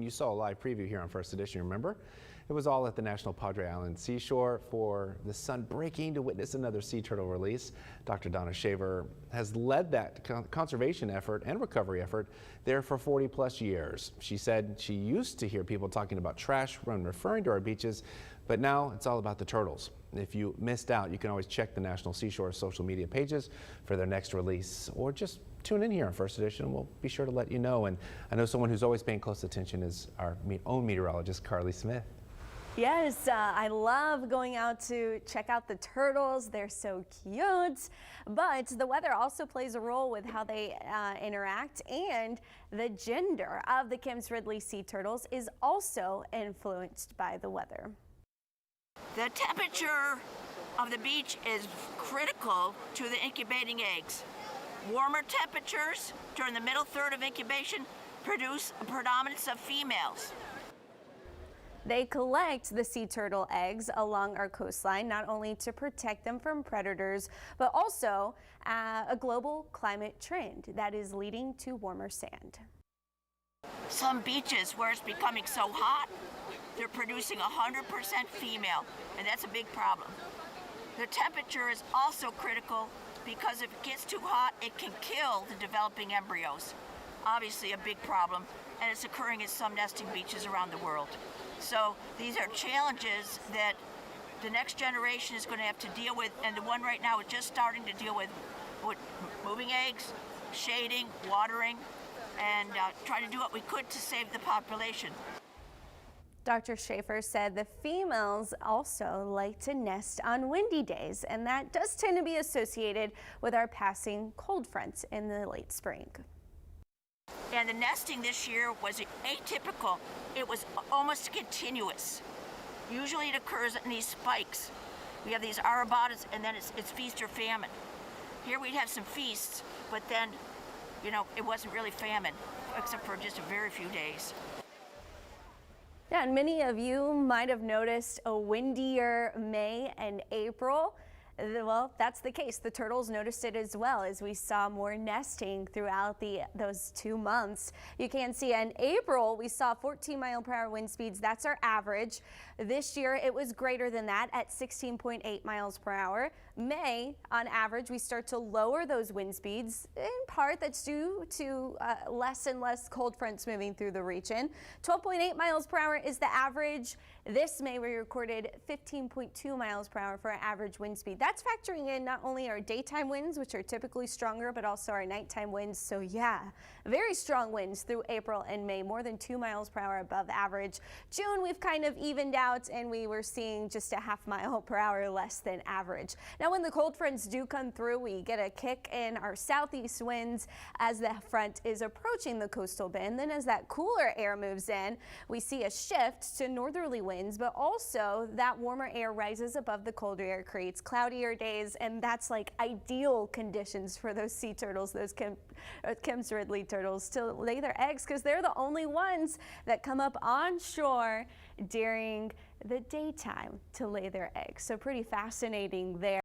You saw a live preview here on First Edition, remember? It was all at the National Padre Island seashore for the sun breaking to witness another sea turtle release. Dr. Donna Shaver has led that conservation effort and recovery effort there for 40+ years. She said she used to hear people talking about trash when referring to our beaches, but now it's all about the turtles. If you missed out, you can always check the National Seashore social media pages for their next release, or just tune in here on First Edition and we'll be sure to let you know. And I know someone who's always paying close attention is our own meteorologist, Carly Smith. Yes, I love going out to check out the turtles. They're so cute. But the weather also plays a role with how they interact, and the gender of the Kemp's Ridley sea turtles is also influenced by the weather. The temperature of the beach is critical to the incubating eggs. Warmer temperatures during the middle third of incubation produce a predominance of females. They collect the sea turtle eggs along our coastline, not only to protect them from predators, but also a global climate trend that is leading to warmer sand. Some beaches where it's becoming so hot, they're producing 100% female, and that's a big problem. The temperature is also critical because if it gets too hot, it can kill the developing embryos. Obviously a big problem, and it's occurring at some nesting beaches around the world. So these are challenges that the next generation is going to have to deal with, and the one right now is just starting to deal with moving eggs, shading, watering, and trying to do what we could to save the population. Dr. Schaefer said the females also like to nest on windy days, and that does tend to be associated with our passing cold fronts in the late spring. And the nesting this year was atypical. It was almost continuous. Usually it occurs in these spikes. We have these arabatas, and then it's feast or famine. Here we'd have some feasts, but then, you know, it wasn't really famine, except for just a very few days. Yeah, and many of you might have noticed a windier May and April. Well, that's the case. The turtles noticed it as well, as we saw more nesting throughout those 2 months. You can see in April, we saw 14-mile-per-hour wind speeds. That's our average. This year, it was greater than that at 16.8 miles per hour. May, on average, we start to lower those wind speeds. In part, that's due to less and less cold fronts moving through the region. 12.8 miles per hour is the average. This May, we recorded 15.2 miles per hour for our average wind speed. That's factoring in not only our daytime winds, which are typically stronger, but also our nighttime winds. So yeah, very strong winds through April and May, more than 2 miles per hour above average. June, we've kind of evened out, and we were seeing just a half mile per hour less than average. Now, when the cold fronts do come through, we get a kick in our southeast winds as the front is approaching the coastal bend. Then as that cooler air moves in, we see a shift to northerly winds, but also that warmer air rises above the colder air, creates cloudier days, and that's like ideal conditions for those sea turtles, those Kemp's Ridley turtles, to lay their eggs, because they're the only ones that come up on shore during the daytime to lay their eggs. So pretty fascinating there.